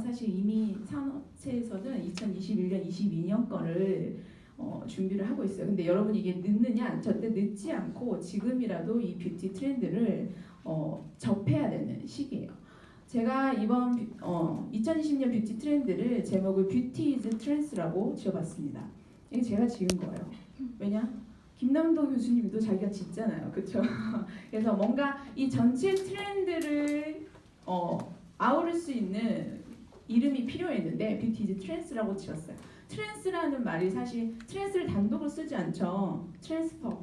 사실 이미 산업체에서는 2021년, 22년 거를 준비를 하고 있어요. 근데 여러분 이게 늦느냐? 절대 늦지 않고 지금이라도 이 뷰티 트렌드를 접해야 되는 시기예요. 제가 이번 2020년 뷰티 트렌드를 제목을 뷰티 이즈 트렌스라고 지어봤습니다. 이게 제가 지은 거예요. 왜냐? 김남도 교수님도 자기가 짓잖아요. 그렇죠? 그래서 뭔가 이 전체 트렌드를 아우를 수 있는 이름이 필요했는데 뷰티 이즈 트렌스라고 지었어요. 트랜스라는 말이 사실 트랜스를 단독으로 쓰지 않죠. 트랜스퍼,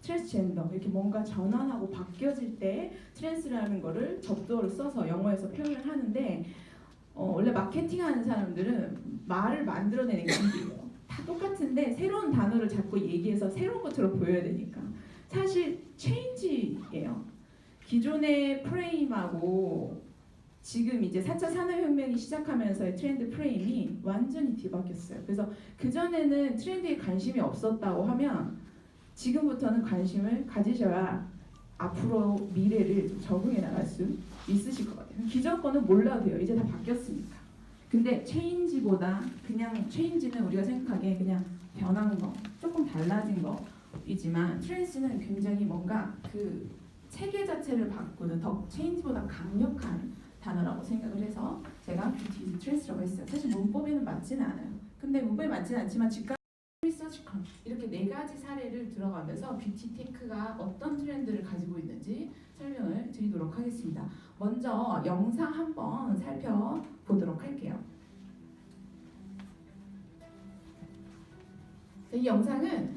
트랜스젠더 이렇게 뭔가 전환하고 바뀌어질 때 트랜스라는 거를 접두어를 써서 영어에서 표현을 하는데 원래 마케팅하는 사람들은 말을 만들어내는 게 힘들어요. 다 똑같은데 새로운 단어를 자꾸 얘기해서 새로운 것처럼 보여야 되니까 사실 체인지예요. 기존의 프레임하고 지금 이제 4차 산업혁명이 시작하면서의 트렌드 프레임이 완전히 뒤바뀌었어요. 그래서 그전에는 트렌드에 관심이 없었다고 하면 지금부터는 관심을 가지셔야 앞으로 미래를 좀 적응해 나갈 수 있으실 것 같아요. 기존 거는 몰라도 돼요. 이제 다 바뀌었으니까. 근데 체인지보다 그냥 체인지는 우리가 생각하기에 그냥 변한 거, 조금 달라진 거이지만 트랜스는 굉장히 뭔가 그 체계 자체를 바꾸는 더 체인지보다 강력한 단어라고 생각을 해서 제가 뷰티 이즈 트렌스라고 했어요. 사실 문법에는 맞지는 않아요. 근데 문법에 맞지는 않지만 직관 리서치 컨 이렇게 네 가지 사례를 들어가면서 뷰티 테크가 어떤 트렌드를 가지고 있는지 설명을 드리도록 하겠습니다. 먼저 영상 한번 살펴보도록 할게요. 이 영상은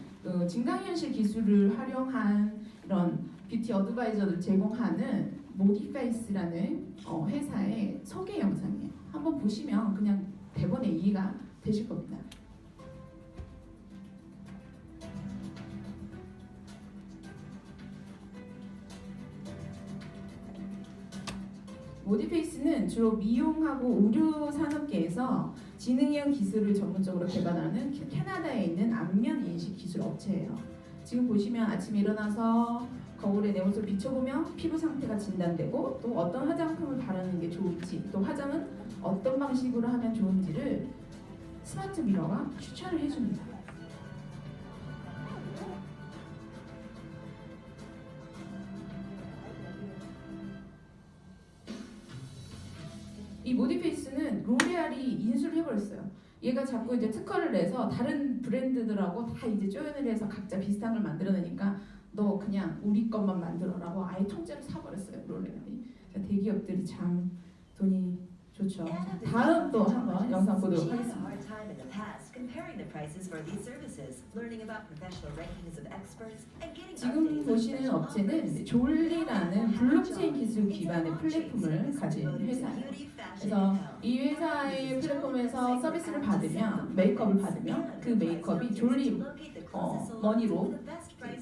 증강현실 기술을 활용한 이런 뷰티 어드바이저를 제공하는 모디페이스라는 회사의 소개 영상이에요. 한번 보시면 그냥 대본에 이해가 되실 겁니다. 모디페이스는 주로 미용하고 의료 산업계에서 지능형 기술을 전문적으로 개발하는 캐나다에 있는 안면 인식 기술 업체예요. 지금 보시면 아침에 일어나서 거울에 내 모습을 비춰보면 피부 상태가 진단되고 또 어떤 화장품을 바르는 게 좋을지 또 화장은 어떤 방식으로 하면 좋은지를 스마트 미러가 추천을 해줍니다. 이 모디페이스는 로레알이 인수를 해버렸어요. 얘가 자꾸 이제 특허를 내서 다른 브랜드들하고 다 이제 조연을 해서 각자 비슷한 걸 만들어내니까 너 그냥 우리 것만 만들어라고 아예 통째로 사버렸어요. 로레알이. 대기업들이 참 돈이 좋죠. 다음 또 한번 영상 보도록 하겠습니다. 지금 보시는 업체는 졸리라는 블록체인 기술 기반의 플랫폼을 가진 회사예요. 그래서 이 회사의 플랫폼에서 서비스를 받으면 메이크업을 받으면 그 메이크업이 졸리 머니로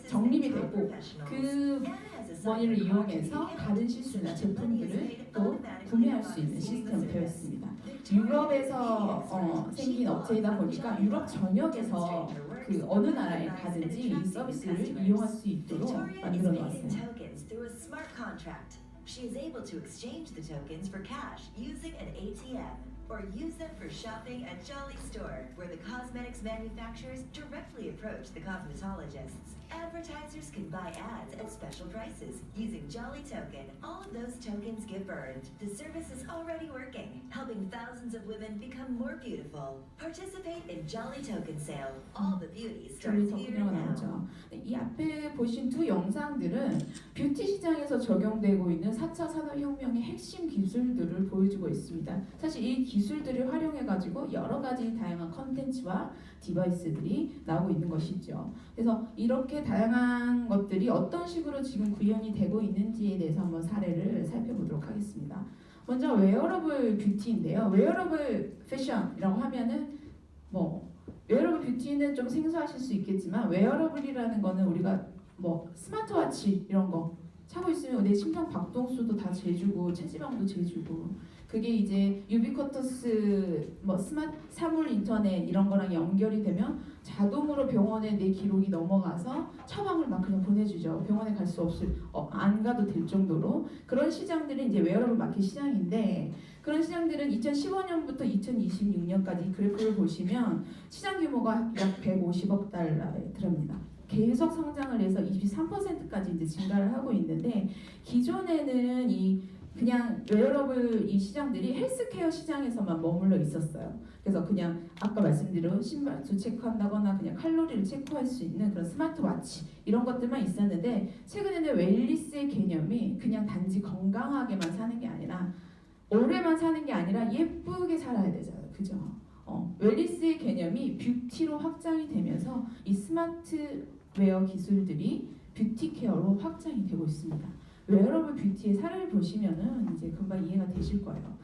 적립이 되고 그 머니를 이용해서 다른 실수나 제품들을 또 구매할 수 있는 시스템이 되어 있습니다. 유럽에서 생긴 업체이다 보니까 유럽 전역에서 그 어느 나라에 가든지 이 서비스를 이용할 수 있도록 만들어 놓았어요. She is able to exchange the tokens for cash using an ATM or use them for shopping at Jolly Store, where the cosmetics manufacturers directly approach the cosmetologists. Advertisers can buy ads at special prices using Jolly Token. All of those tokens get burned. The service is already working, helping thousands of women become more beautiful. Participate in Jolly Token sale. All the beauty starts here now. 이 앞에 보신 두 영상들은 뷰티 시장에서 적용되고 있는 4차 산업혁명의 핵심 기술들을 보여주고 있습니다. 사실 이 기술들을 활용해가지고 여러 가지 다양한 컨텐츠와 디바이스들이 나오고 있는 것이죠. 그래서 이렇게 다양한 것들이 어떤 식으로 지금 구현이 되고 있는지에 대해서 한번 사례를 살펴보도록 하겠습니다. 먼저 웨어러블 뷰티인데요. 웨어러블 패션이라고 하면은 웨어러블 뷰티는 좀 생소하실 수 있겠지만 웨어러블이라는 거는 우리가 스마트워치 이런 거 차고 있으면 내 심장 박동수도 다 재주고 체지방도 재주고 그게 이제 유비쿼터스 스마트 사물 인터넷 이런 거랑 연결이 되면 자동으로 병원에 내 기록이 넘어가서 처방을 막 그냥 보내주죠. 병원에 갈 수 없을 안 가도 될 정도로 그런 시장들이 이제 웨어러블 마켓 시장인데 그런 시장들은 2015년부터 2026년까지 그래프를 보시면 시장 규모가 약 150억 달러에 들어갑니다. 계속 성장을 해서 23%까지 이제 증가를 하고 있는데 기존에는 이 그냥 웨어러블 이 시장들이 헬스케어 시장에서만 머물러 있었어요. 그래서 그냥 아까 말씀드린 심박수 체크한다거나 그냥 칼로리를 체크할 수 있는 그런 스마트워치 이런 것들만 있었는데 최근에는 웰니스의 개념이 그냥 단지 건강하게만 사는 게 아니라 오래만 사는 게 아니라 예쁘게 살아야 되잖아요. 그죠? 웰니스의 개념이 뷰티로 확장이 되면서 이 스마트웨어 기술들이 뷰티 케어로 확장이 되고 있습니다. 웨어러블 뷰티의 사례를 보시면은 이제 금방 이해가 되실 거예요.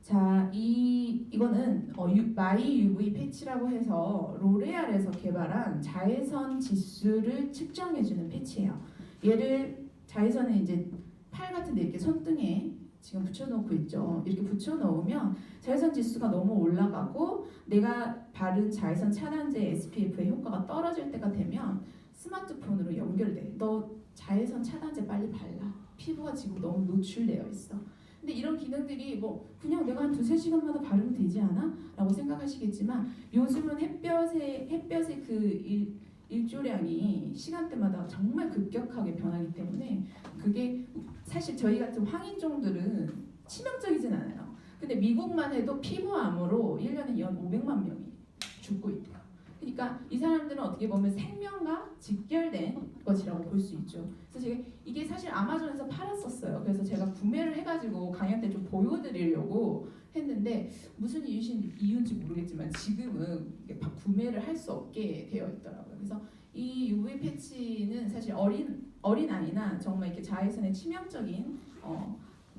자, 이거는 마이 UV 패치라고 해서 로레알에서 개발한 자외선 지수를 측정해주는 패치예요. 얘를 자외선은 이제 팔 같은데 이렇게 손등에 지금 붙여놓고 있죠. 이렇게 붙여놓으면 자외선 지수가 너무 올라가고 내가 바른 자외선 차단제 SPF의 효과가 떨어질 때가 되면 스마트폰으로 연결돼. 너 자외선 차단제 빨리 발라. 피부가 지금 너무 노출되어 있어. 근데 이런 기능들이 뭐 그냥 내가 한 2-3시간마다 바르면 되지 않아? 라고 생각하시겠지만 요즘은 햇볕의 그 일조량이 시간대마다 정말 급격하게 변하기 때문에 그게 사실 저희 같은 황인종들은 치명적이진 않아요. 근데 미국만 해도 피부암으로 1년에 연 500만 명이 죽고 있대요. 그러니까 이 사람들은 어떻게 보면 생명과 직결된 것이라고 볼 수 있죠. 그래서 제가 이게 사실 아마존에서 팔았었어요. 그래서 제가 구매를 해가지고 강연 때 좀 보여드리려고 했는데 무슨 이유인지 모르겠지만 지금은 이게 구매를 할 수 없게 되어 있더라고요. 그래서 이 UV 패치는 사실 어린 아이나 정말 이렇게 자외선에 치명적인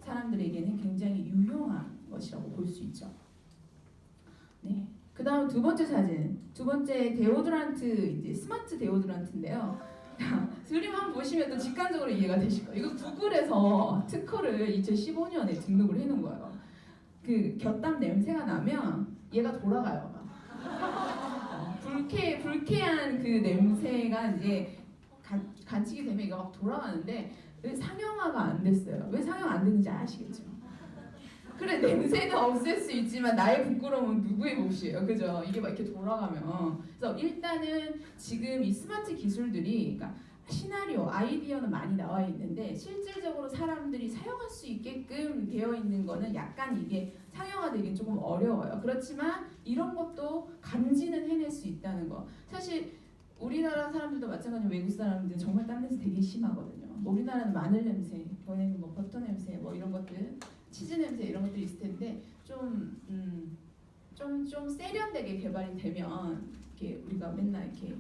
사람들에게는 굉장히 유용한 것이라고 볼 수 있죠. 네. 그 다음 두 번째 사진, 두 번째 데오드란트 이제 스마트 데오드란트인데요. 그림 한번 보시면 또 직관적으로 이해가 되실 거예요. 이거 구글에서 특허를 2015년에 등록을 해놓은 거예요. 그 곁담 냄새가 나면 얘가 돌아가요. 불쾌한 그 냄새가 이제 간직이 되면 이거 막 돌아가는데 왜 상용화가 안 됐어요? 왜 상용 안 됐는지 아시겠죠? 그래 냄새는 없앨 수 있지만 나의 부끄러움은 누구의 몫이에요, 그죠? 이게 막 이렇게 돌아가면 그래서 일단은 지금 이 스마트 기술들이 그러니까 시나리오, 아이디어는 많이 나와 있는데 실질적으로 사람들이 사용할 수 있게끔 되어 있는 거는 약간 이게 상용화되긴 조금 어려워요. 그렇지만 이런 것도 감지는 해낼 수 있다는 거. 사실 우리나라 사람들도 마찬가지로 외국 사람들은 정말 땀 냄새 되게 심하거든요. 우리나라는 마늘 냄새, 원래는 뭐 버터 냄새, 뭐 이런 것들, 치즈 냄새 이런 것들이 있을 텐데 좀 세련되게 개발이 되면 이렇게 우리가 맨날 이렇게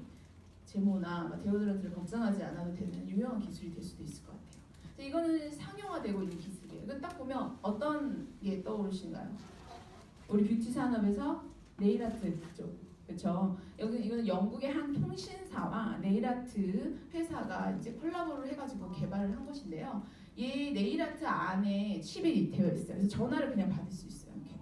제모나 데오드란트를 걱정하지 않아도 되는 유명한 기술이 될 수도 있을 것 같아요. 이거는 상용화되고 있는 기술이에요. 이거 딱 보면 어떤 게 떠오르신가요? 우리 뷰티 산업에서 네일 아트 쪽, 그렇죠? 이거는 영국의 한 통신사와 네일 아트 회사가 이제 콜라보를 해가지고 개발을 한 것인데요. 이 네일 아트 안에 칩이 되어 있어요. 그래서 전화를 그냥 받을 수 있어요. 이렇게.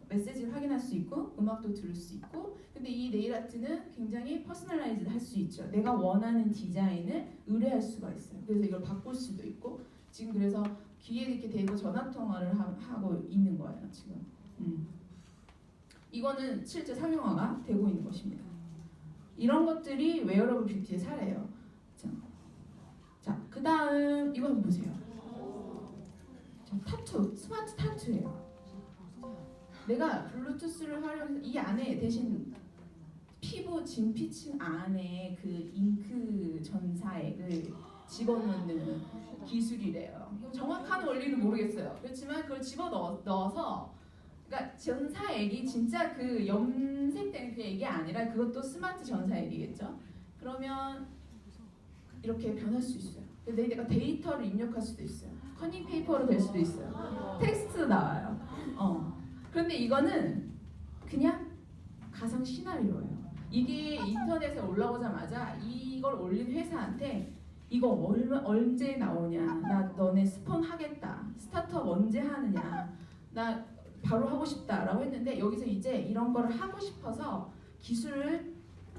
메시지를 확인할 수 있고 음악도 들을 수 있고. 근데 이 네일 아트는 굉장히 퍼스널라이즈드 할 수 있죠. 내가 원하는 디자인을 의뢰할 수가 있어요. 그래서 이걸 바꿀 수도 있고 지금 그래서 귀에 이렇게 대고 전화 통화를 하고 있는 거예요. 지금. 이거는 실제 상용화가 되고 있는 것입니다. 이런 것들이 웨어러블 뷰티의 사례예요. 자, 그 다음 이거 한번 보세요. 자, 타투, 스마트 타투예요. 내가 블루투스를 활용해서 이 안에 대신 피부 진피층 안에 그 잉크 전사액을 집어넣는 기술이래요. 정확한 원리는 모르겠어요. 그렇지만 그걸 집어넣어서 그러니까 전사액이 진짜 그 염색된 그 액이 아니라 그것도 스마트 전사액이겠죠. 그러면 이렇게 변할 수 있어요. 내가 데이터를 입력할 수도 있어요. 커닝 페이퍼로 될 수도 있어요. 텍스트 나와요. 그런데 이거는 그냥 가상 시나리오예요. 이게 인터넷에 올라오자마자 이걸 올린 회사한테 이거 언제 나오냐, 나 너네 스폰 하겠다, 스타트업 언제 하느냐, 나 바로 하고 싶다라고 했는데 여기서 이제 이런 거를 하고 싶어서 기술을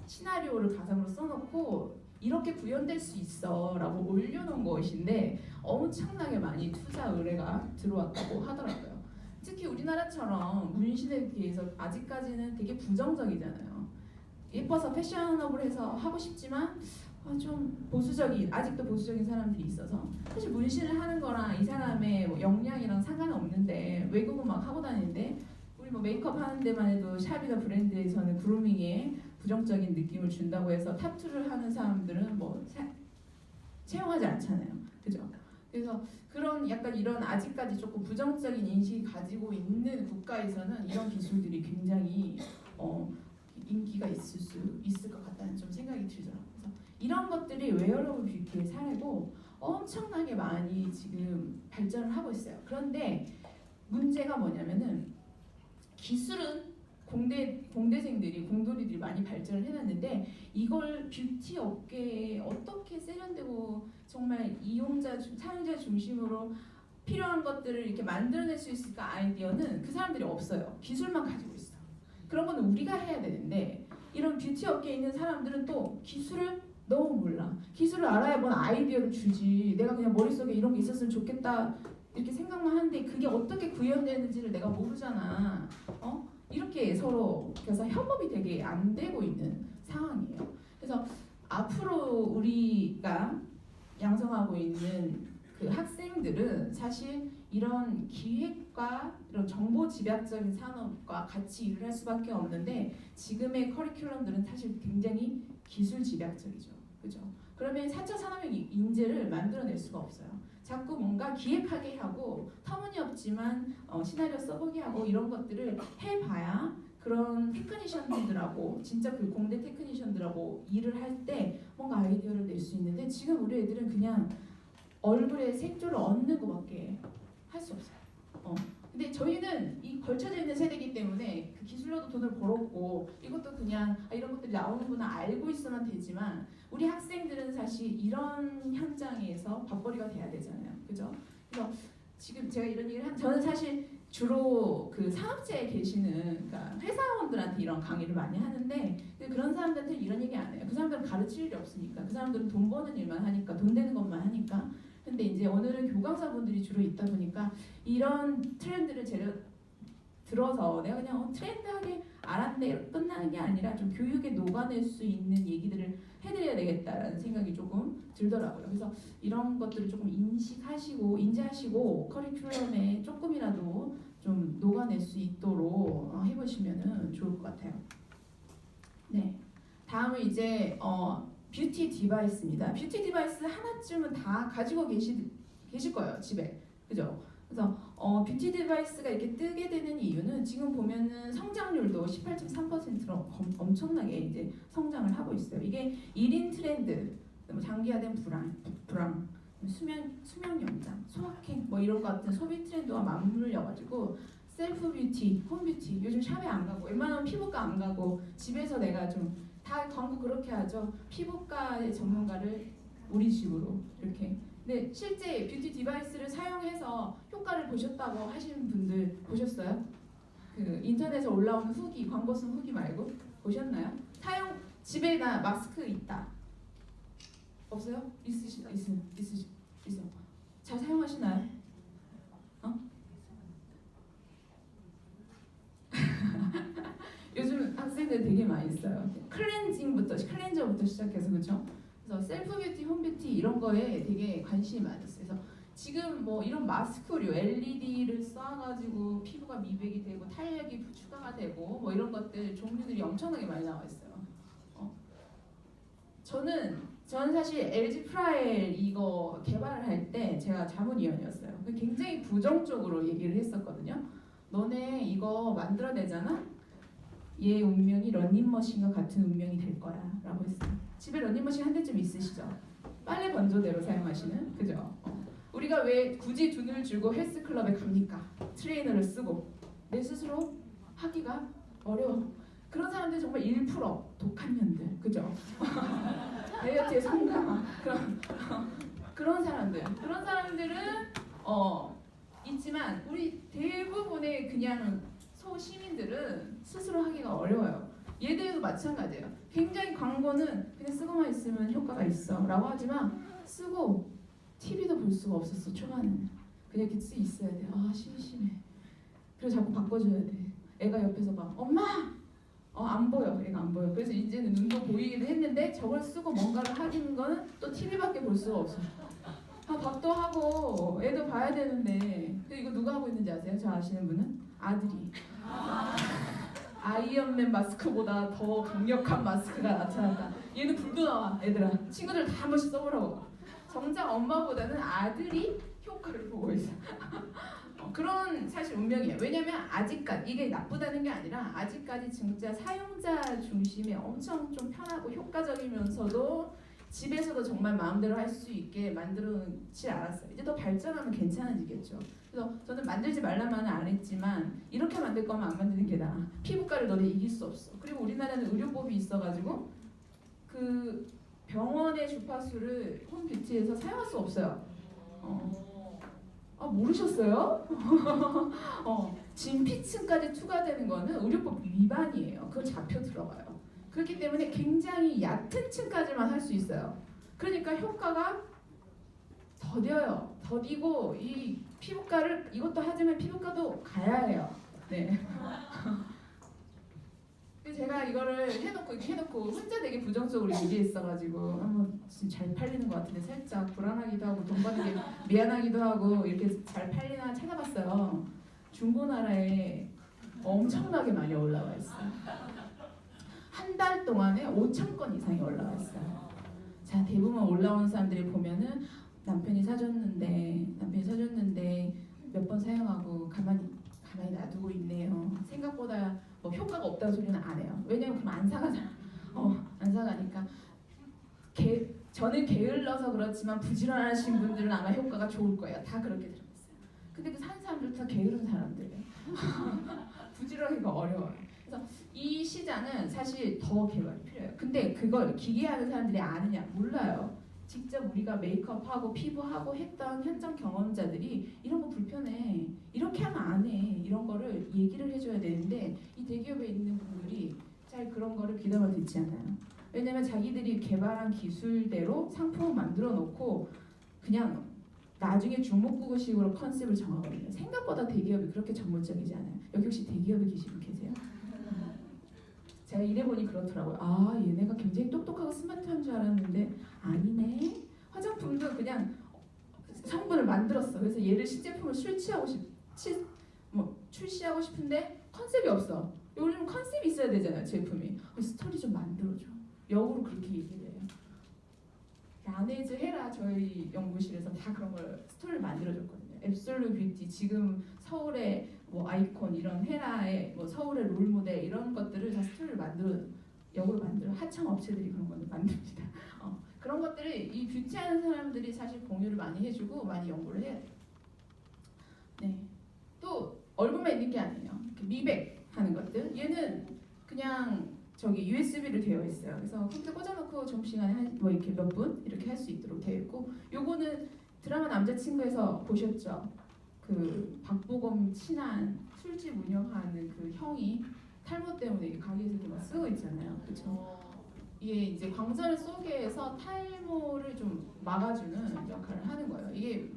시나리오를 가상으로 써놓고 이렇게 구현될 수 있어라고 올려놓은 것인데 엄청나게 많이 투자 의뢰가 들어왔다고 하더라고요. 특히 우리나라처럼 문신에 대해서 아직까지는 되게 부정적이잖아요. 예뻐서 패셔너블해서 하고 싶지만 좀 보수적인, 아직도 보수적인 사람들이 있어서 사실 문신을 하는 거랑 이 사람의 뭐 역량이랑 상관은 없는데 외국은 막 하고 다니는데 우리 뭐 메이크업 하는 데만 해도 샵이나 브랜드에서는 그루밍에 부정적인 느낌을 준다고 해서 타투를 하는 사람들은 뭐 채용하지 않잖아요. 그죠? 그래서 그런 약간 이런 아직까지 조금 부정적인 인식이 가지고 있는 국가에서는 이런 기술들이 굉장히 인기가 있을 것 같다는 좀 생각이 들더라고요. 그래서 이런 것들이 웨어러블 뷰티의 사례고 엄청나게 많이 지금 발전을 하고 있어요. 그런데 문제가 뭐냐면은 기술은 공대생들이 공돌이들이 많이 발전을 해놨는데 이걸 뷰티 업계에 어떻게 세련되고 정말 사용자 중심으로 필요한 것들을 이렇게 만들어낼 수 있을까 아이디어는 그 사람들이 없어요. 기술만 가지고 있어. 그런 거는 우리가 해야 되는데 이런 뷰티 업계에 있는 사람들은 또 기술을 너무 몰라. 기술을 알아야 뭔 아이디어를 주지. 내가 그냥 머릿속에 이런 게 있었으면 좋겠다 이렇게 생각만 하는데 그게 어떻게 구현되는지를 내가 모르잖아. 이렇게 서로 그래서 협업이 되게 안 되고 있는 상황이에요. 그래서 앞으로 우리가 양성하고 있는 그 학생들은 사실 이런 기획과 이런 정보 집약적인 산업과 같이 일을 할 수밖에 없는데 지금의 커리큘럼들은 사실 굉장히 기술 집약적이죠. 그죠? 그러면 4차 산업의 인재를 만들어낼 수가 없어요. 자꾸 뭔가 기획하게 하고 터무니없지만 시나리오 써보게 하고 이런 것들을 해봐야 그런 테크니션들하고 진짜 그 공대 테크니션들하고 일을 할 때 뭔가 아이디어를 낼 수 있는데 지금 우리 애들은 그냥 얼굴에 색조를 얹는 것밖에 할 수 없어요. 근데 저희는 이 걸쳐져 있는 세대이기 때문에 그 기술로도 돈을 벌었고 이것도 그냥 이런 것들이 나오는구나 알고 있으면 되지만 우리 학생들은 사실 이런 현장에서 밥벌이가 돼야 되잖아요. 그죠? 그래서 지금 제가 이런 얘기를 저는 사실 주로 그 산업체에 계시는 그러니까 회사원들한테 이런 강의를 많이 하는데 그런 사람들한테 이런 얘기 안 해요. 그 사람들은 가르칠 일이 없으니까 그 사람들은 돈 버는 일만 하니까 돈 되는 것만 하니까 근데 이제 오늘은 교강사분들이 주로 있다 보니까 이런 트렌드를 들어서 내가 그냥 트렌드하게 알았네 끝나는 게 아니라 좀 교육에 녹아낼 수 있는 얘기들을 해드려야 되겠다라는 생각이 조금 들더라고요. 그래서 이런 것들을 조금 인지하시고 커리큘럼에 조금이라도 좀 녹아낼 수 있도록 해보시면 좋을 것 같아요. 네, 다음은 이제 뷰티 디바이스입니다. 뷰티 디바이스 하나쯤은 다 가지고 계실 거예요, 집에. 그죠? 그래서 뷰티 디바이스가 이렇게 뜨게 되는 이유는 지금 보면은 성장률도 18.3%로 엄청나게 이제 성장을 하고 있어요. 이게 1인 트렌드, 장기화된 불황, 수면 연장, 소확행 뭐 이런 것 같은 소비 트렌드와 맞물려가지고 셀프 뷰티, 홈 뷰티 요즘 샵에 안 가고 웬만하면 피부과 안 가고 집에서 내가 좀 다 광고 그렇게 하죠. 피부과의 전문가를 우리 집으로 이렇게. 근데 실제 뷰티 디바이스를 사용해서 효과를 보셨다고 하시는 분들 보셨어요? 그 인터넷에 올라오는 후기, 광고 쓴 후기 말고 보셨나요? 집에다 마스크 있다. 없어요? 있으시죠? 잘 사용하시나요? 요즘 학생들 되게 많이 써요. 클렌저부터 시작해서 그렇죠? 그래서 셀프 뷰티, 홈 뷰티 이런 거에 되게 관심이 많았어요. 그래서 지금 뭐 이런 마스크류, LED를 쏴가지고 피부가 미백이 되고 탄력이 추가가 되고 뭐 이런 것들 종류들이 엄청나게 많이 나와 있어요. 저는 사실 LG 프라엘 이거 개발을 할 때 제가 자문위원이었어요. 굉장히 부정적으로 얘기를 했었거든요. 너네 이거 만들어내잖아? 얘 운명이 런닝머신과 같은 운명이 될 거야 라고 했어요. 집에 런닝머신 한 대쯤 있으시죠? 빨래 건조대로 사용하시는? 그죠? 우리가 왜 굳이 돈을 주고 헬스클럽에 갑니까? 트레이너를 쓰고 내 스스로 하기가 어려워. 그런 사람들 정말 1% 독한 년들, 그죠? 다이어트에 성공한 그런 사람들은 있지만 우리 대부분의 그냥 소시민들은 스스로 하기가 어려워요. 얘들도 마찬가지예요. 굉장히 광고는 그냥 쓰고만 있으면 효과가 있어 라고 하지만 쓰고 TV도 볼 수가 없었어. 초반에는 그냥 이렇게 있어야 돼. 심심해. 그래서 자꾸 바꿔줘야 돼. 애가 옆에서 막 엄마! 안 보여. 애가 안 보여. 그래서 이제는 눈도 보이기도 했는데 저걸 쓰고 뭔가를 하는 거는 또 TV밖에 볼 수가 없어. 밥도 하고 애도 봐야 되는데 이거 누가 하고 있는지 아세요? 저 아시는 분은? 아들이. 아이언맨 마스크보다 더 강력한 마스크가 나타났다. 얘는 불도 나와. 얘들아. 친구들 다 한 번씩 써보라고. 정작 엄마보다는 아들이 효과를 보고 있어. 그런 사실 운명이에요. 왜냐면 아직까지 이게 나쁘다는 게 아니라 아직까지 진짜 사용자 중심에 엄청 좀 편하고 효과적이면서도 집에서도 정말 마음대로 할 수 있게 만들어놓지 않았어요. 이제 더 발전하면 괜찮아지겠죠. 그래서 저는 만들지 말라만은 안 했지만 이렇게 만들 거면 안 만드는 게 나아. 피부과를 너네 이길 수 없어. 그리고 우리나라는 의료법이 있어가지고 그 병원의 주파수를 홈뷰티에서 사용할 수 없어요. 모르셨어요? 진피층까지 투과되는 거는 의료법 위반이에요. 그거 잡혀 들어가요. 그렇기 때문에 굉장히 얕은 층까지만 할 수 있어요. 그러니까 효과가 더뎌요. 더디고 이 피부과를 이것도 하지만 피부과도 가야 해요. 네. 제가 이거를 해놓고 혼자 되게 부정적으로 얘기했어가지고 진짜 잘 팔리는 것 같은데 살짝 불안하기도 하고 돈 버는 게 미안하기도 하고 이렇게 잘 팔리나 찾아봤어요. 중고나라에 엄청나게 많이 올라와 있어요. 한 달 동안에 5,000건 이상이 올라와 있어요. 자, 대부분 올라온 사람들이 보면은 남편이 사줬는데 몇 번 사용하고 가만히 놔두고 있네요. 생각보다 뭐 효과가 없다는 소리는 안 해요. 왜냐면 그럼 안 사가잖아. 안 사가니까. 저는 게을러서 그렇지만 부지런하신 분들은 아마 효과가 좋을 거예요. 다 그렇게 들어갔어요. 근데 그 산 사람들 다 게으른 사람들이에요. 부지런하기가 어려워요. 그래서 이 시장은 사실 더 개발이 필요해요. 근데 그걸 기계하는 사람들이 아느냐? 몰라요. 직접 우리가 메이크업하고 피부하고 했던 현장 경험자들이 이런 거 불편해. 이렇게 하면 안 해. 이런 거를 얘기를 해줘야 되는데 이 대기업에 있는 분들이 잘 그런 거를 귀담아 듣지 않아요. 왜냐면 자기들이 개발한 기술대로 상품을 만들어 놓고 그냥 나중에 주먹구구식으로 컨셉을 정하거든요. 생각보다 대기업이 그렇게 전문적이지 않아요. 여기 혹시 대기업에 계신 분 계세요? 제가 일해보니 그렇더라고요. 얘네가 굉장히 똑똑하고 스마트한 줄 알았는데 아니네. 화장품도 그냥 성분을 만들었어. 그래서 얘를 신제품을 출시하고 싶은데 컨셉이 없어. 요즘 컨셉이 있어야 되잖아요, 제품이. 스토리 좀 만들어줘. 역으로 그렇게 얘기를 해요. 라네즈 헤라 저희 연구실에서 다 그런 걸 스토리를 만들어줬거든요. 앱솔루 뷰티 지금 서울의 뭐 아이콘 이런 헤라의 뭐 서울의 롤모델 이런 것들을 다 스토리를 역으로 만들어 하청 업체들이 그런 걸 만듭니다. 그런 것들을 이 뷰티하는 사람들이 사실 공유를 많이 해주고 많이 연구를 해야 돼요. 네. 또 얼굴만 있는 게 아니에요. 미백하는 것들. 얘는 그냥 저기 USB로 되어 있어요. 그래서 컴퓨터 꽂아놓고 점심시간에 뭐 이렇게 몇 분 이렇게 할 수 있도록 되어 있고, 요거는 드라마 남자친구에서 보셨죠? 그 박보검 친한 술집 운영하는 그 형이 탈모 때문에 가게에서도 막 쓰고 있잖아요. 그렇죠? 이게 이제 광선을 쏘게 해서 탈모를 좀 막아주는 역할을 하는 거예요. 이게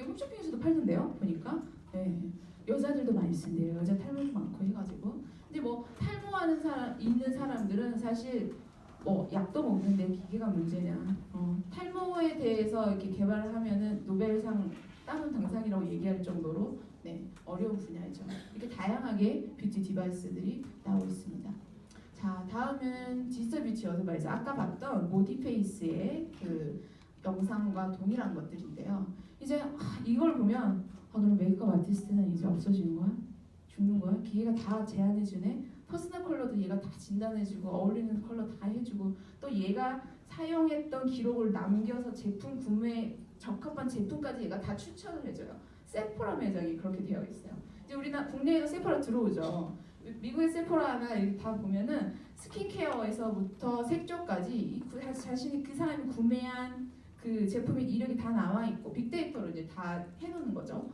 홈쇼핑에서도 팔던데요, 보니까. 네. 여자들도 많이 쓴대요. 여자 탈모도 많고 해가지고. 근데 뭐 탈모하는 있는 사람들은 사실 뭐 약도 먹는데 기계가 문제냐. 탈모에 대해서 이렇게 개발을 하면은 노벨상 따는 당상이라고 얘기할 정도로 어려운 분야죠. 이렇게 다양하게 뷰티 디바이스들이 나오고 있습니다. 자, 다음은 디지털 뷰티 어드바이저. 아까 봤던 모디페이스의 그 영상과 동일한 것들인데요. 이제 이걸 보면 그럼 메이크업 아티스트는 이제 없어지는 거야? 죽는 거야? 기계가 다 제안해주네? 퍼스널 컬러도 얘가 다 진단해주고 어울리는 컬러 다 해주고 또 얘가 사용했던 기록을 남겨서 제품 구매 적합한 제품까지 얘가 다 추천을 해줘요. 세포라 매장이 그렇게 되어 있어요. 이제 우리나라 국내에도 세포라 들어오죠. 미국의 세포라나 이렇게 다 보면은 스킨케어에서부터 색조까지 자신이 그 사람이 구매한 그 제품의 이력이 다 나와 있고 빅데이터로 이제 다 해놓는 거죠.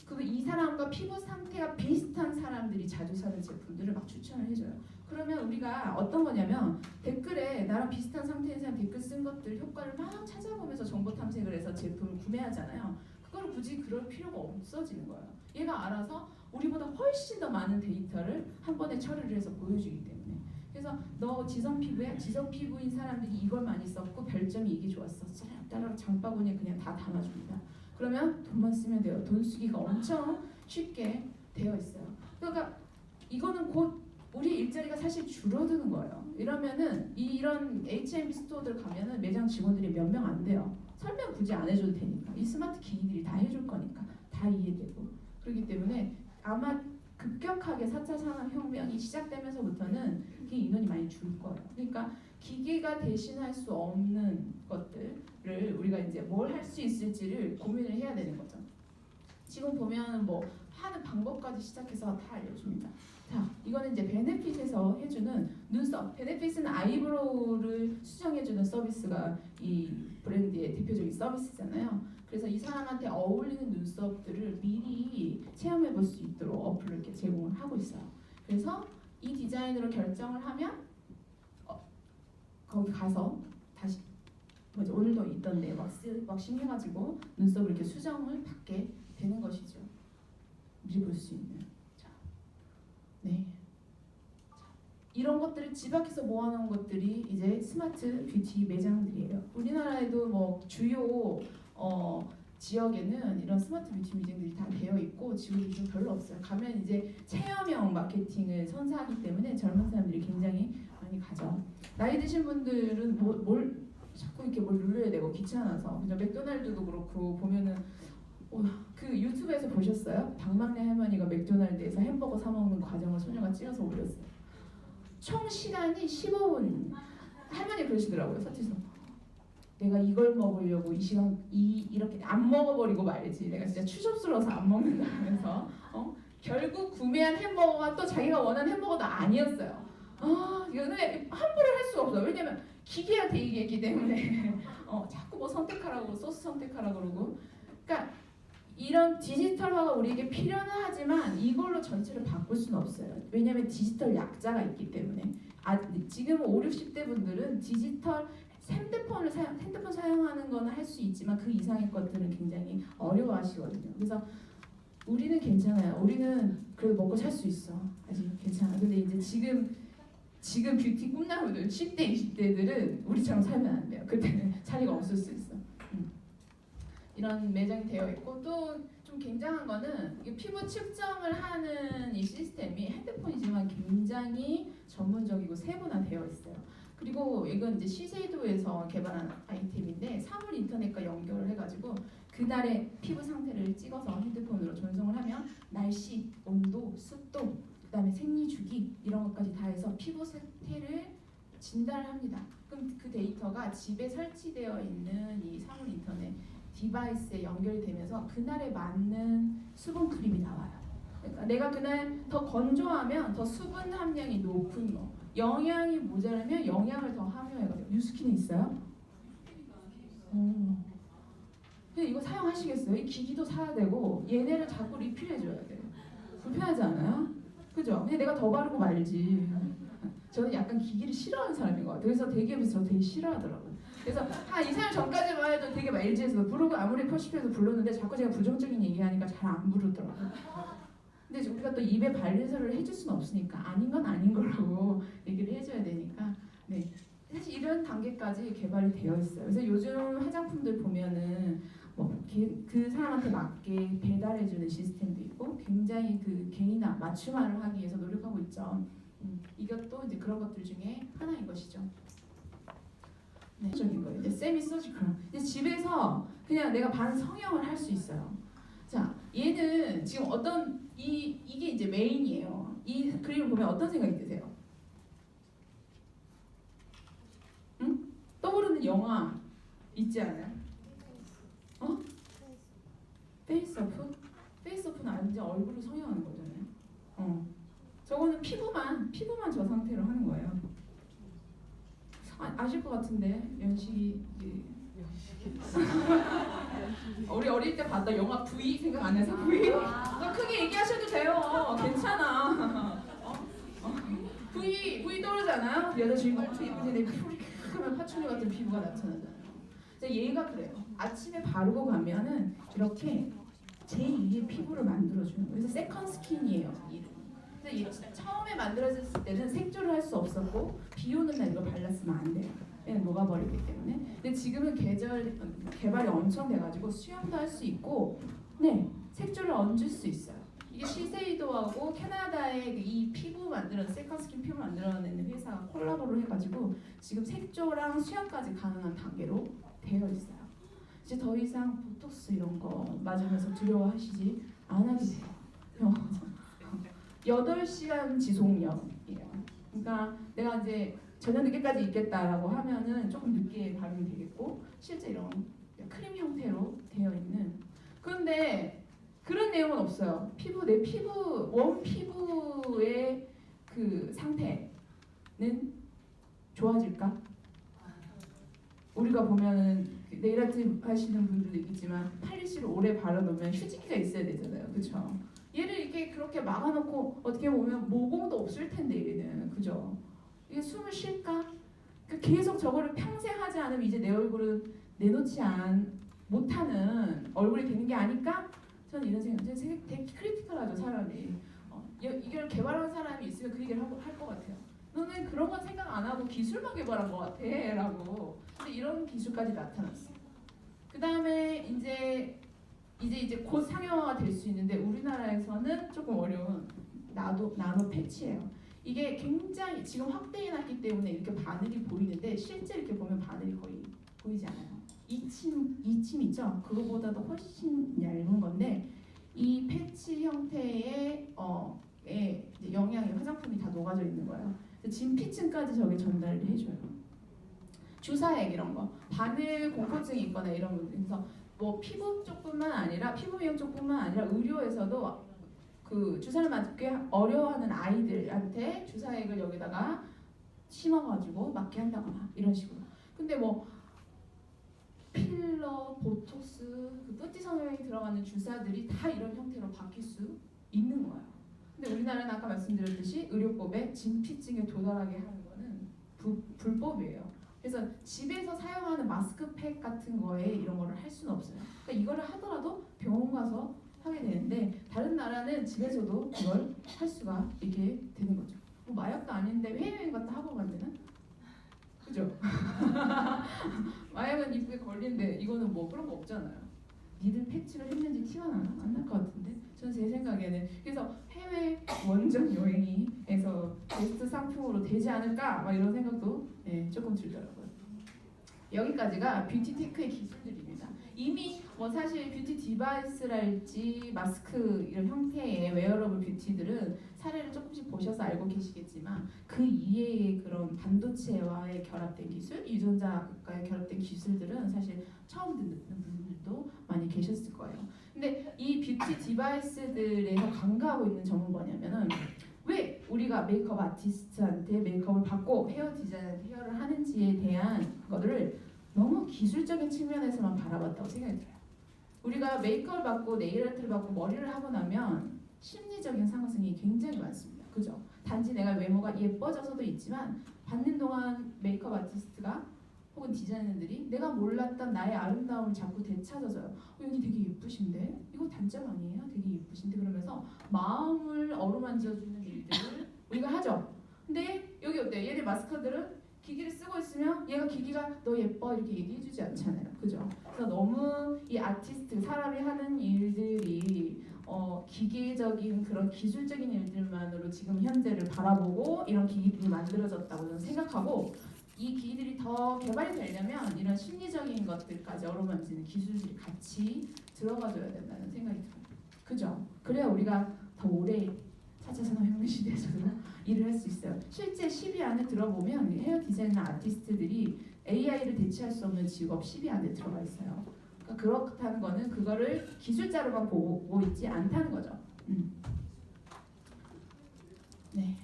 그리고 이 사람과 피부 상태가 비슷한 사람들이 자주 사는 제품들을 막 추천을 해줘요. 그러면 우리가 어떤 거냐면 댓글에 나랑 비슷한 상태인 사람 댓글 쓴 것들 효과를 막 찾아보면서 정보 탐색을 해서 제품을 구매하잖아요. 그거를 굳이 그럴 필요가 없어지는 거예요. 얘가 알아서 우리보다 훨씬 더 많은 데이터를 한 번에 처리를 해서 보여주기 때문에. 그래서 너 지성 피부야? 지성 피부인 사람들이 이걸 많이 썼고 별점이 이게 좋았어. 따라 장바구니에 그냥 다 담아줍니다. 그러면 돈만 쓰면 돼요. 돈 쓰기가 엄청 쉽게 되어 있어요. 그러니까 이거는 곧 우리 일자리가 사실 줄어드는 거예요. 이러면은 이런 H&M 스토어들 가면은 매장 직원들이 몇 명 안 돼요. 설명 굳이 안 해줘도 되니까. 이 스마트 기기들이 다 해줄 거니까 다 이해되고. 그렇기 때문에 아마 급격하게 4차 산업혁명이 시작되면서부터는 그 인원이 많이 줄 거예요. 그러니까 기계가 대신할 수 없는 것들을 우리가 이제 뭘 할 수 있을지를 고민을 해야 되는 거죠. 지금 보면 뭐 하는 방법까지 시작해서 다 알려줍니다. 자, 이거는 이제 베네핏에서 해주는 눈썹. 베네핏은 아이브로우를 수정해주는 서비스가 이 브랜드의 대표적인 서비스잖아요. 그래서 이 사람한테 어울리는 눈썹들을 미리 체험해 볼 수 있도록 어플을 이렇게 제공을 하고 있어요. 그래서 이 디자인으로 결정을 하면 거기 가서 다시 오늘도 있던데 왁싱 해가지고 눈썹을 이렇게 수정을 받게 되는 것이죠. 미리 볼 수 있는. 자, 네. 자, 이런 것들을 집 밖에서 모아놓은 것들이 이제 스마트 뷰티 매장들이에요. 우리나라에도 뭐 주요 지역에는 이런 스마트 뷰티 매장들이 다 되어 있고 지금은 좀 별로 없어요. 가면 이제 체험형 마케팅을 선사하기 때문에 젊은 사람들이 굉장히 많이 가죠. 나이 드신 분들은 뭘 자꾸 이렇게 뭘 눌러야 되고 귀찮아서 그냥 맥도날드도 그렇고 보면은 그 유튜브에서 보셨어요? 박막내 할머니가 맥도날드에서 햄버거 사 먹는 과정을 소녀가 찍어서 올렸어요. 총 시간이 15분. 할머니 그러시더라고요. 사티서 내가 이걸 먹으려고 이 시간 이렇게 안 먹어버리고 말지. 내가 진짜 추접스러워서 안 먹는다 하면서 결국 구매한 햄버거가 또 자기가 원하는 햄버거도 아니었어요. 이거는 함부로 할 수가 없어. 왜냐면 기계한테 얘기했기 때문에 자꾸 뭐 선택하라고 소스 선택하라고 그러고. 그러니까 이런 디지털화가 우리에게 필요는 하지만 이걸로 전체를 바꿀 수는 없어요. 왜냐면 디지털 약자가 있기 때문에. 지금 5, 60대 분들은 디지털 핸드폰 사용하는 거는 할 수 있지만 그 이상의 것들은 굉장히 어려워하시거든요. 그래서 우리는 괜찮아요. 우리는 그래도 먹고 살 수 있어. 아직 괜찮아. 근데 이제 지금 뷰티 꿈나무들 10대, 20대들은 우리처럼 살면 안 돼요. 그때는 자리가 없을 수 있어. 이런 매장이 되어 있고 또 좀 굉장한 거는 이 피부 측정을 하는 이 시스템이 핸드폰이지만 굉장히 전문적이고 세분화되어 있어요. 그리고 이건 이제 시세이도에서 개발한 아이템인데 사물 인터넷과 연결을 해가지고 그날의 피부 상태를 찍어서 핸드폰으로 전송을 하면 날씨, 온도, 습도, 그다음에 생리 주기 이런 것까지 다 해서 피부 상태를 진단을 합니다. 그럼 그 데이터가 집에 설치되어 있는 이 사물 인터넷 디바이스에 연결이 되면서 그날에 맞는 수분 크림이 나와요. 그러니까 내가 그날 더 건조하면 더 수분 함량이 높은 거, 영양이 모자라면 영양을 더 함유해가지고. 뉴스킨은 있어요? 근데 이거 사용하시겠어요? 이 기기도 사야 되고 얘네를 자꾸 리필해줘야 돼요. 불편하지 않아요? 그죠? 근데 내가 더 바르고 말지. 저는 약간 기기를 싫어하는 사람인 것 같아요. 그래서 대기업에서 저 되게 싫어하더라고요. 그래서 한 2, 3년 전까지만 해도 되게 막 LG에서 부르고 아무리 퍼시픽에서 불렀는데 자꾸 제가 부정적인 얘기하니까 잘 안 부르더라고요. 근데 우리가 또 입에 발레서를 해줄 수는 없으니까 아닌 건 아닌 거라고 얘기를 해줘야 되니까. 네, 사실 이런 단계까지 개발이 되어 있어요. 그래서 요즘 화장품들 보면은 뭐 그 사람한테 맞게 배달해주는 시스템도 있고 굉장히 그 개인화, 맞춤화를 하기 위해서 노력하고 있죠. 이것도 이제 그런 것들 중에 하나인 것이죠. 네, 적인 거예요. 이제 세미 서지컬. 이제 집에서 그냥 내가 반 성형을 할 수 있어요. 자, 얘는 지금 이게 이제 메인이에요. 이 그림을 보면 어떤 생각이 드세요? 응? 떠오르는 영화 있지 않아요? 페이스오프? 페이스오프는 완전 얼굴을 성형하는 거잖아요. 저거는 피부만 저 상태로 하는 거예요. 아실 것 같은데 연식이 우리 어릴 때 봤던 영화 V 생각 안 해서 V? 너 크게 얘기하셔도 돼요. 괜찮아. V 떠오르잖아요. 여자 주인공 툭 예쁘게 푸르르하면 파충류 같은 피부가 나타나잖아요. 얘가 그래요. 아침에 바르고 가면은 이렇게 제2의 피부를 만들어주는 거예요. 그래서 세컨 스킨이에요, 이름이. 근데 처음에 만들어졌을 때는 색조를 할 수 없었고 비 오는 날 이거 발랐으면 안 돼요. 얘는 녹아버리기 때문에. 근데 지금은 개발이 엄청 돼가지고 수영도 할 수 있고, 네, 색조를 얹을 수 있어요. 이게 시세이도하고 캐나다의 이 피부 만드는 세컨 스킨 피부 만들어내는 회사가 콜라보를 해가지고 지금 색조랑 수영까지 가능한 단계로 되어 있어요. 이제 더 이상 보톡스 이런 거 맞으면서 두려워하시지 않아도 돼요. 8시간 지속력이에요. 그러니까 내가 이제 저녁 늦게까지 있겠다라고 하면은 조금 늦게 바르면 되겠고, 실제 이런 크림 형태로 되어 있는. 그런데 그런 내용은 없어요. 내 피부 원 피부의 그 상태는 좋아질까? 우리가 보면은 네일 아트 하시는 분들도 있겠지만 팔리시를 오래 바르놓으면 휴지기가 있어야 되잖아요, 그렇죠? 얘를 이렇게 그렇게 막아놓고 어떻게 보면 모공도 없을 텐데 얘는, 그죠? 이게 숨을 쉴까? 그러니까 계속 저거를 평생 하지 않으면 이제 내 얼굴은 내놓지 못하는 얼굴이 되는 게 아닐까? 저는 이런 생각, 되게 크리티컬하죠 사람이. 이걸 개발한 사람이 있으면 그 얘기를 할 것 같아요. 너는 그런 건 생각 안 하고 기술만 개발한 것 같아 라고. 근데 이런 기술까지 나타났어요. 그 다음에 이제 곧 상용화가 될 수 있는데 우리나라에서는 조금 어려운 나노 패치예요. 이게 굉장히 지금 확대해 놨기 때문에 이렇게 바늘이 보이는데 실제 이렇게 보면 바늘이 거의 보이지 않아요. 이침 있죠? 그거보다도 훨씬 얇은 건데 이 패치 형태의 영양이 화장품이 다 녹아져 있는 거예요. 진피층까지 저게 전달을 해줘요. 주사액 이런 거, 바늘 공포증이 있거나 이런 분들, 그래서 뭐 피부 쪽뿐만 아니라 피부 미용 쪽뿐만 아니라 의료에서도 그 주사를 맞기 어려워하는 아이들한테 주사액을 여기다가 심어가지고 맞게 한다거나 이런 식으로. 근데 뭐 필러, 보톡스, 그 뚜띠 성형이 들어가는 주사들이 다 이런 형태로 바뀔 수 있는 거예요. 근데 우리나라는 아까 말씀드렸듯이 의료법에 진피증에 도달하게 하는 거는 불법이에요. 그래서 집에서 사용하는 마스크팩 같은 거에 이런 거를 할 수는 없어요. 그러니까 이거를 하더라도 병원 가서 하게 되는데 다른 나라는 집에서도 이걸 할 수가 있게 되는 거죠. 뭐 마약도 아닌데 해외여행 갔다 하고 만드는? 그죠? 마약은 입구에 걸리는데 이거는 뭐 그런 거 없잖아요. 니들 패치를 했는지 티가 나나? 안 날 것 같은데? 저는 제 생각에는. 그래서 해외 원정 여행에서 베스트 상품으로 되지 않을까? 막 이런 생각도 조금 들더라고요. 여기까지가 뷰티테크의 기술들입니다. 이미 뭐 사실 뷰티 디바이스랄지 마스크 이런 형태의 웨어러블 뷰티들은 사례를 조금씩 보셔서 알고 계시겠지만 그 이외의 그런 반도체와의 결합된 기술, 유전자과의 결합된 기술들은 사실 처음 듣는 분들도 많이 계셨을 거예요. 근데 이 뷰티 디바이스들에서 강조하고 있는 점은 뭐냐면은 왜 우리가 메이크업 아티스트한테 메이크업을 받고 헤어 디자이너한테 헤어를 하는지에 대한 거를 너무 기술적인 측면에서만 바라봤다고 생각이 들어요. 우리가 메이크업을 받고 네일 아트를 받고 머리를 하고 나면 심리적인 상승이 굉장히 많습니다. 그죠? 단지 내가 외모가 예뻐져서도 있지만 받는 동안 메이크업 아티스트가 혹은 디자이너들이 내가 몰랐던 나의 아름다움을 자꾸 되찾아줘요. 여기 되게 예쁘신데? 이거 단점 아니에요? 되게 예쁘신데? 그러면서 마음을 어루만져주는 일들을 우리가 하죠. 근데 여기 어때요? 얘네 마스크들은 기기를 쓰고 있으면 얘가 기기가 너 예뻐 이렇게 얘기해주지 않잖아요. 그죠? 그래서 너무 이 아티스트, 사람이 하는 일들이 기계적인 그런 기술적인 일들만으로 지금 현재를 바라보고 이런 기기들이 만들어졌다고 저는 생각하고 이 기기들이 더 개발이 되려면 이런 심리적인 것들까지 어루만지는 기술들이 같이 들어가줘야 된다는 생각이 들어요. 그죠? 그래야 우리가 더 오래 4차 산업혁명 시대에서도 일을 할 수 있어요. 실제 10위 안에 들어보면 헤어 디자이너 아티스트들이 AI를 대체할 수 없는 직업 10위 안에 들어가 있어요. 그러니까 그렇다는 거는 그거를 기술자로만 보고 있지 않다는 거죠. 네.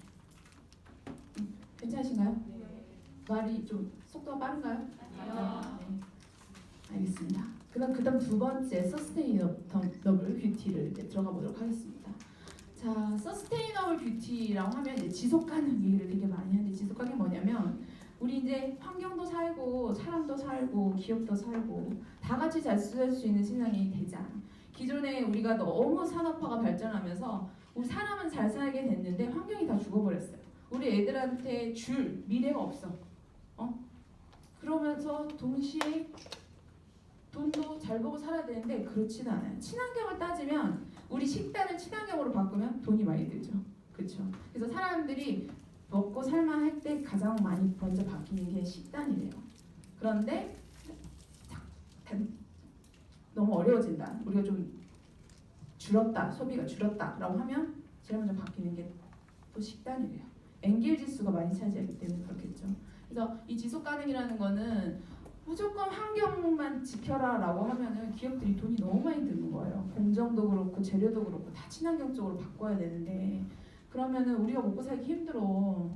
괜찮으신가요? 말이 좀 속도가 빠른가요? 네. 알겠습니다. 그다음 두 번째 서스테이너블 뷰티를 이제 들어가 보도록 하겠습니다. 자, 서스테이너블 뷰티라고 하면 이제 지속 가능 얘기를 되게 많이 하는데 지속 가능이 뭐냐면 우리 이제 환경도 살고 사람도 살고 기업도 살고 다 같이 잘 쓸 수 있는 세상이 되자. 기존에 우리가 너무 산업화가 발전하면서 우리 사람은 잘 살게 됐는데 환경이 다 죽어버렸어요. 우리 애들한테 줄 미래가 없어. 그러면서 동시에 돈도 잘 벌고 살아야 되는데 그렇지는 않아요. 친환경을 따지면 우리 식단을 친환경으로 바꾸면 돈이 많이 들죠. 그렇죠. 그래서 사람들이 먹고 살만할 때 가장 많이 먼저 바뀌는 게 식단이래요. 그런데 너무 어려워진다. 우리가 좀 줄었다. 소비가 줄었다라고 하면 제일 먼저 바뀌는 게 또 식단이래요. 엔겔 지수가 많이 차지하기 때문에 그렇겠죠. 그래서 이 지속 가능이라는 거는 무조건 환경만 지켜라라고 하면은 기업들이 돈이 너무 많이 드는 거예요. 공정도 그렇고 재료도 그렇고 다 친환경 쪽으로 바꿔야 되는데 그러면은 우리가 먹고 살기 힘들어.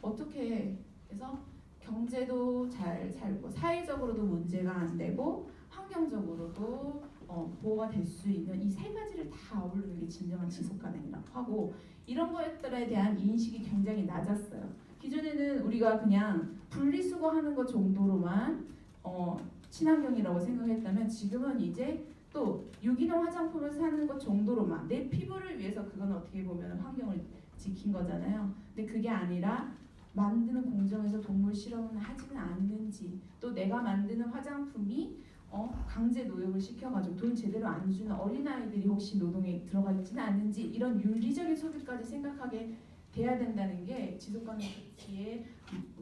어떻게 해서 경제도 잘 살고 사회적으로도 문제가 안 되고 환경적으로도 보호가 될 수 있는 이 세 가지를 다 어우르는 게 진정한 지속 가능이라고 하고 이런 것들에 대한 인식이 굉장히 낮았어요. 기존에는 우리가 그냥 분리수거하는 것 정도로만 친환경이라고 생각했다면 지금은 이제 또 유기농 화장품을 사는 것 정도로만 내 피부를 위해서 그건 어떻게 보면 환경을 지킨 거잖아요. 근데 그게 아니라 만드는 공정에서 동물 실험은 하지는 않는지 또 내가 만드는 화장품이 강제 노역을 시켜가지고 돈 제대로 안 주는 어린아이들이 혹시 노동에 들어가 있지는 않는지 이런 윤리적인 소비까지 생각하게 돼야 된다는 게 지속가능 뷰티의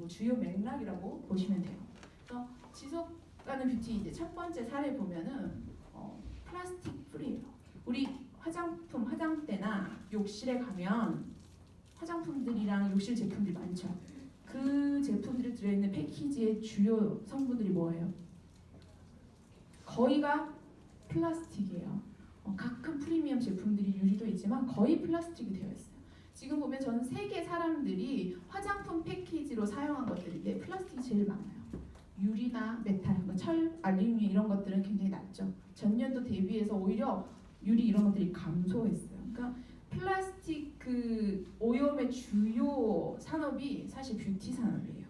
주요 맥락이라고 보시면 돼요. 그래서 지속가능 뷰티 이제 첫 번째 사례 보면은 플라스틱 프리예요. 우리 화장품 화장대나 욕실에 가면 화장품들이랑 욕실 제품들이 많죠. 그 제품들이 들어있는 패키지의 주요 성분들이 뭐예요? 거의가 플라스틱이에요. 가끔 프리미엄 제품들이 유리도 있지만 거의 플라스틱이 되어 있어요. 지금 보면 전 세계 사람들이 화장품 패키지로 사용한 것들인데 플라스틱이 제일 많아요. 유리나 메탈, 철, 알루미늄 이런 것들은 굉장히 낮죠. 전년도 대비해서 오히려 유리 이런 것들이 감소했어요. 그러니까 플라스틱 그 오염의 주요 산업이 사실 뷰티 산업이에요.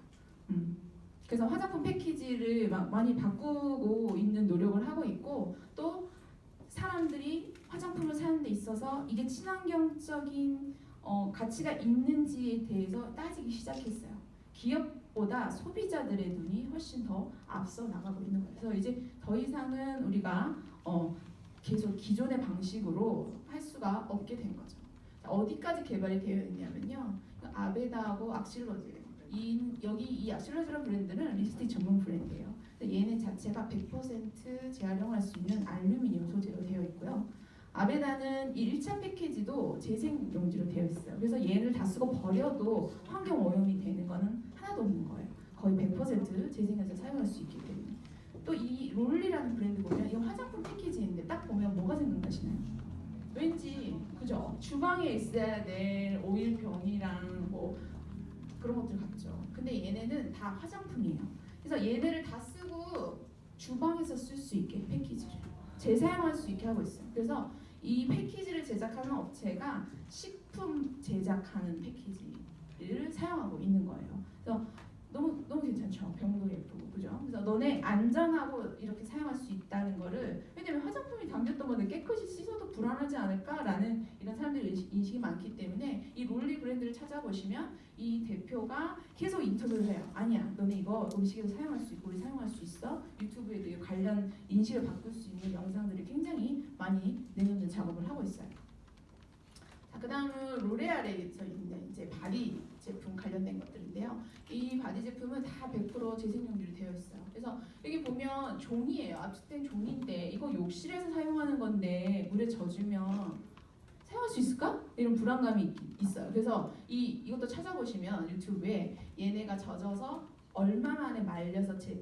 그래서 화장품 패키지를 많이 바꾸고 있는 노력을 하고 있고 또 사람들이 화장품을 사는 데 있어서 이게 친환경적인 가치가 있는지에 대해서 따지기 시작했어요. 기업보다 소비자들의 눈이 훨씬 더 앞서 나가고 있는 거예요. 그래서 이제 더 이상은 우리가 계속 기존의 방식으로 할 수가 없게 된 거죠. 어디까지 개발이 되어 있냐면요. 아베다하고 악실러즈 여기 이 악실러즈라는 브랜드는 립스틱 전문 브랜드예요. 얘네 자체가 100% 재활용할 수 있는 알루미늄 소재로 되어 있고요. 아베다는 이 1차 패키지도 재생 용지로 되어 있어요. 그래서 얘를 다 쓰고 버려도 환경 오염이 되는 거는 하나도 없는 거예요. 거의 100% 재생해서 사용할 수 있기 때문에. 또 이 롤리라는 브랜드 보면 이 화장품 패키지인데 딱 보면 뭐가 생각나시나요? 왠지 그죠? 주방에 있어야 될 오일병이랑 뭐 그런 것들 같죠. 근데 얘네는 다 화장품이에요. 그래서 얘네를 다 쓰고 주방에서 쓸 수 있게 패키지를 재사용할 수 있게 하고 있어요. 그래서 이 패키지를 제작하는 업체가 식품 제작하는 패키지를 사용하고 있는 거예요. 그래서 너무 괜찮죠. 병도 예쁘고 그죠? 그래서 너네 안전하고 이렇게 사용할 수 있다는 거를 왜냐면 화장품이 담겼던 거는 깨끗이 씻어도 불안하지 않을까라는 이런 사람들의 인식이 많기 때문에 이 롤리 브랜드를 찾아보시면 이 대표가 계속 인터뷰를 해요. 아니야, 너네 이거 음식에도 사용할 수 있고 우리 사용할 수 있어. 유튜브에도 이 관련 인식을 바꿀 수 있는 영상들을 굉장히 많이 내놓는 작업을 하고 있어요. 자, 그다음은 로레알에서 있는 이제 바디 제품 관련된 것들인데요. 이 바디 제품은 다 100% 재생용률이 되어 있어요. 그래서 여기 보면 종이에요. 압축된 종이인데 이거 욕실에서 사용하는 건데 물에 젖으면 사용할 수 있을까? 이런 불안감이 있어요. 그래서 이것도 찾아보시면 유튜브에 얘네가 젖어서 얼마 만에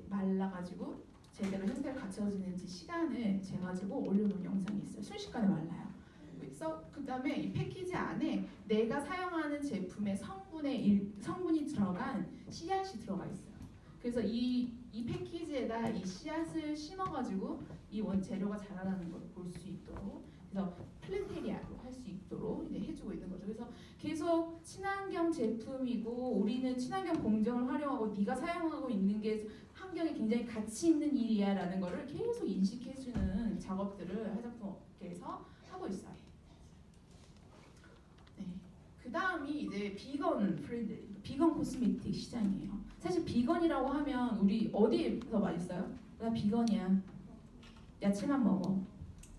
말라가지고 제대로 형태가 갖춰지는지 시간을 재가지고 올려놓은 영상이 있어요. 순식간에 말라요. 그래서 그다음에 이 패키지 안에 내가 사용하는 제품의 성분이 들어간 씨앗이 들어가 있어요. 그래서 이 패키지에다 이 씨앗을 심어가지고 이 원재료가 자라나는 걸 볼 수 있도록 그래서 플랜테리아로 할 수 있도록 이제 해주고 있는 거죠. 그래서 계속 친환경 제품이고 우리는 친환경 공정을 활용하고 네가 사용하고 있는 게 환경에 굉장히 가치 있는 일이야라는 거를 계속 인식해주는 작업들을 화장품업계에서 하고 있어요. 네. 그 다음이 이제 비건 브랜드, 비건 코스메틱 시장이에요. 사실 비건이라고 하면 우리 어디서 많이 써요? 나 비건이야. 야채만 먹어.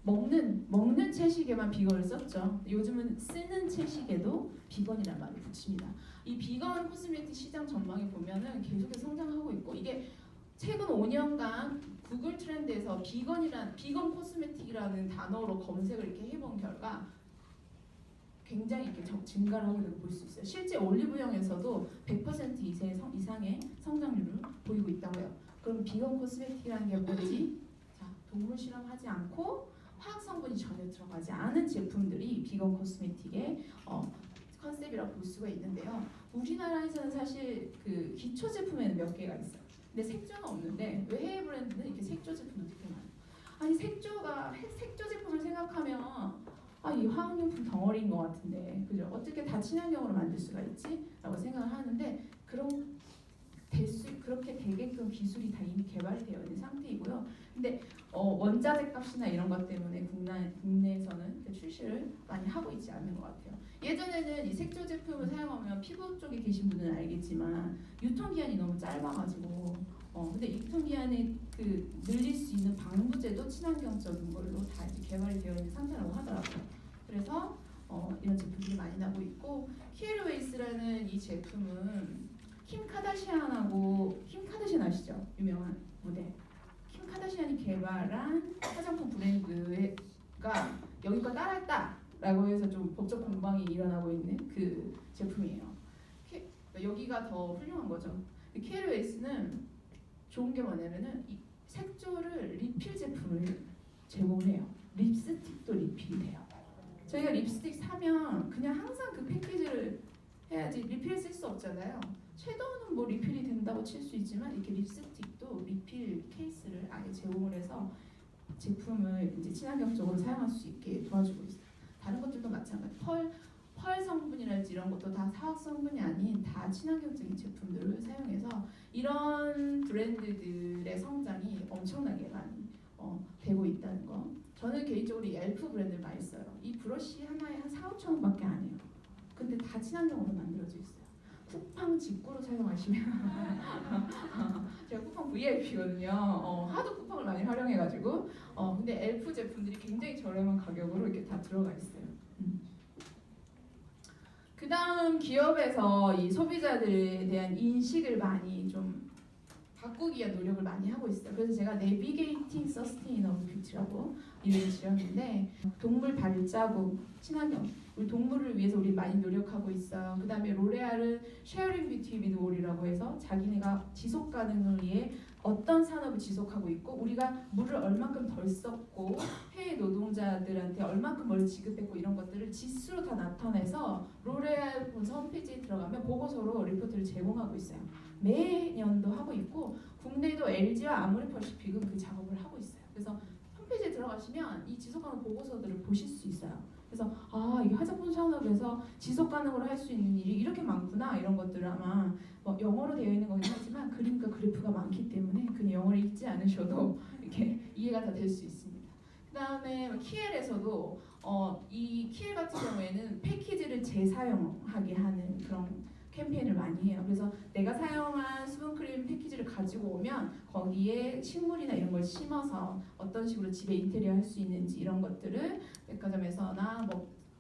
먹는 채식에만 비건을 썼죠. 요즘은 쓰는 채식에도 비건이라는 말을 붙입니다. 이 비건 코스메틱 시장 전망에 보면은 계속해서 성장하고 있고, 이게 최근 5년간 구글 트렌드에서 비건 코스메틱이라는 단어로 검색을 이렇게 해본 결과 굉장히 이렇게 증가를 하고 있는 걸 볼 수 있어요. 실제 올리브영에서도 100% 이상의 성장률을 보이고 있다고 해요. 그럼 비건 코스메틱이라는 게 뭐지? 자, 동물 실험하지 않고 화학 성분이 전혀 들어가지 않은 제품들이 비건 코스메틱의 컨셉이라고 볼 수가 있는데요. 우리나라에서는 사실 그 기초 제품에는 몇 개가 있어요. 근데 색조는 없는데 왜 해외 브랜드는 이렇게 색조 제품도 되게 많아요? 아니 색조 제품을 생각하면 이 화학용품 덩어리인 것 같은데, 그죠? 어떻게 다 친환경으로 만들 수가 있지? 라고 생각을 하는데 그렇게 되게끔 기술이 다 이미 개발되어 있는 상태이고요. 근데 원자재 값이나 이런 것 때문에 국내에서는 출시를 많이 하고 있지 않는 것 같아요. 예전에는 이 색조 제품을 사용하면 피부 쪽에 계신 분은 알겠지만 유통기한이 너무 짧아가지고 근데 유통기한을 늘릴 수 있는 방부제도 친환경적인 걸로 다 이제 개발이 되어 있는 상태라고 하더라고요. 그래서 이런 제품들이 많이 나고 있고, 키엘웨이스라는 이 제품은 킴 카다시안 아시죠? 유명한 모델. 킴 카다시안이 개발한 화장품 브랜드가 여기 거 따라했다라고 해서 좀 법적 공방이 일어나고 있는 그 제품이에요. 여기가 더 훌륭한 거죠. 키엘웨이스는 좋은 게 뭐냐면은 이 색조를 리필 제품을 제공해요. 립스틱도 리필이 돼요. 저희가 립스틱 사면 그냥 항상 그 패키지를 해야지 리필 쓸 수 없잖아요. 섀도우는 뭐 리필이 된다고 칠 수 있지만 이렇게 립스틱도 리필 케이스를 아예 제공을 해서 제품을 이제 친환경적으로 사용할 수 있게 도와주고 있어요. 다른 것들도 마찬가지. 펄 성분이랄지 이런 것도 다 화학 성분이 아닌 다 친환경적인 제품들을 사용해서 이런 브랜드들의 성장이 엄청나게 많이 되고 있다는 거. 저는 개인적으로 이 엘프 브랜드를 많이 써요. 이 브러쉬 하나에 한 4-5천 원밖에 안 해요. 근데 다 친환경으로 만들어져 있어요. 쿠팡 직구로 사용하시면 제가 쿠팡 VIP거든요. 하도 쿠팡을 많이 활용해가지고 근데 엘프 제품들이 굉장히 저렴한 가격으로 이렇게 다 들어가 있어요. 그 다음 기업에서 이 소비자들에 대한 인식을 많이 좀 바꾸기 위한 노력을 많이 하고 있어요. 그래서 제가 내비게이팅 서스테이너블 뷰티라고 이름을 지었는데, 동물 발자국, 친환경, 우리 동물을 위해서 우리 많이 노력하고 있어요. 그 다음에 로레알은 쉐어링 뷰티 위드 올이라고 해서 자기네가 지속 가능을 위해 어떤 산업을 지속하고 있고, 우리가 물을 얼만큼 덜 썼고 해외 노동자들한테 얼만큼 뭘 지급했고 이런 것들을 지수로 다 나타내서 로레알 본사 홈페이지에 들어가면 보고서로 리포트를 제공하고 있어요. 매년도 하고 있고, 국내도 LG와 아모레퍼시픽은 그 작업을 하고 있어요. 그래서 홈페이지에 들어가시면 이 지속가능 보고서들을 보실 수 있어요. 그래서 이 화장품 산업에서 지속 가능으로 할 수 있는 일이 이렇게 많구나, 이런 것들을 아마 영어로 되어 있는 거긴 하지만 그림과 그래프가 많기 때문에 그냥 영어를 읽지 않으셔도 이렇게 이해가 다 될 수 있습니다. 그 다음에 키엘에서도 이 키엘 같은 경우에는 패키지를 재사용하게 하는 그런 캠페인을 많이 해요. 그래서 내가 사용한 수분크림 패키지를 가지고 오면 거기에 식물이나 이런 걸 심어서 어떤 식으로 집에 인테리어 할 수 있는지 이런 것들을 백화점에서나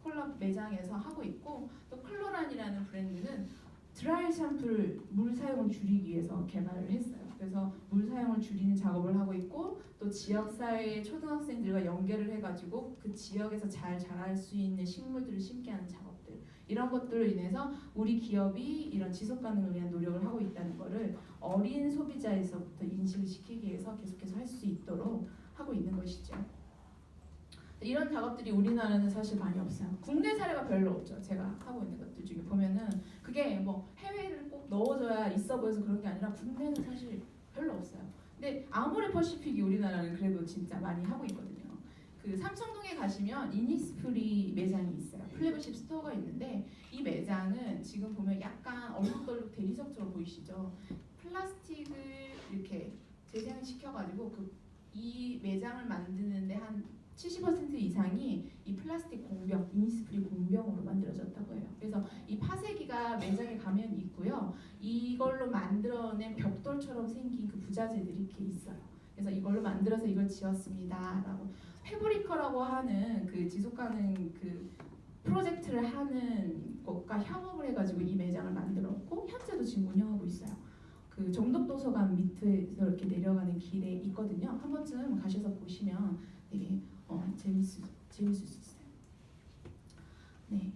콜라 매장에서 하고 있고, 또 클로란이라는 브랜드는 드라이 샴푸를 물 사용을 줄이기 위해서 개발을 했어요. 그래서 물 사용을 줄이는 작업을 하고 있고, 또 지역사회의 초등학생들과 연계를 해가지고 그 지역에서 잘 자랄 수 있는 식물들을 심게 하는 작업들, 이런 것들로 인해서 우리 기업이 이런 지속 가능을 위한 노력을 하고 있다는 것을 어린 소비자에서부터 인식을 시키기 위해서 계속해서 할 수 있도록 하고 있는 것이죠. 이런 작업들이 우리나라는 사실 많이 없어요. 국내 사례가 별로 없죠. 제가 하고 있는 것들 중에 보면은 그게 해외를 꼭 넣어줘야 있어 보여서 그런 게 아니라 국내는 사실 별로 없어요. 근데 아모레퍼시픽이 우리나라는 그래도 진짜 많이 하고 있거든요. 그 삼청동에 가시면 이니스프리 매장이 있어요. 플래그십 스토어가 있는데 이 매장은 지금 보면 약간 얼룩덜룩 대리석처럼 보이시죠? 플라스틱을 이렇게 재생시켜가지고 이 매장을 만드는데 한 70% 이상이 이 플라스틱 공병, 이니스프리 공병으로 만들어졌다고 해요. 그래서 이 파쇄기가 매장에 가면 있고요. 이걸로 만들어낸 벽돌처럼 생긴 그 부자재들이 이렇게 있어요. 그래서 이걸로 만들어서 이걸 지었습니다라고 패브리커라고 하는 그 지속가능 그 프로젝트를 하는 것과 협업을 해가지고 이 매장을 만들었고 현재도 지금 운영하고 있어요. 그 정덕도서관 밑에서 이렇게 내려가는 길에 있거든요. 한 번쯤 가셔서 보시면 되게 재밌을 수 있어요. 네.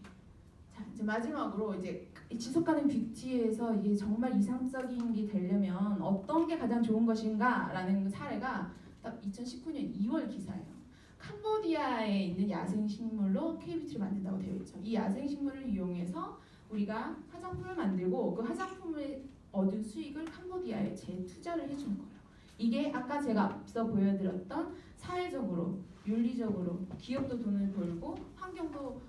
자, 이제 마지막으로 이제 지속가능 뷰티에서 이게 정말 이상적인 게 되려면 어떤 게 가장 좋은 것인가라는 사례가 딱 2019년 2월 기사예요. 캄보디아에 있는 야생식물로 K뷰티를 만든다고 되어 있죠. 이 야생식물을 이용해서 우리가 화장품을 만들고 그 화장품을 얻은 수익을 캄보디아에 재투자를 해주는 거예요. 이게 아까 제가 앞서 보여드렸던 사회적으로, 윤리적으로 기업도 돈을 벌고 환경도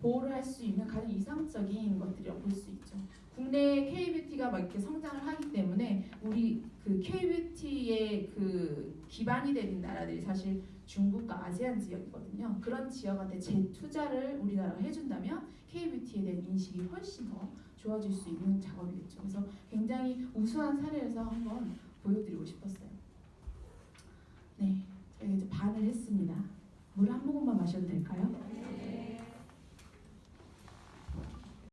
보호를 할 수 있는 가장 이상적인 것들이라고 볼 수 있죠. 국내 K뷰티가 막 이렇게 성장을 하기 때문에 우리 그 K뷰티의 그 기반이 되는 나라들이 사실 중국과 아세안 지역이거든요. 그런 지역한테 재투자를 우리나라가 해준다면 K뷰티에 대한 인식이 훨씬 더 좋아질 수 있는 작업이겠죠. 그래서 굉장히 우수한 사례에서 한번 보여드리고 싶었어요. 네, 저희가 이제 반을 했습니다. 물 한 모금만 마셔도 될까요?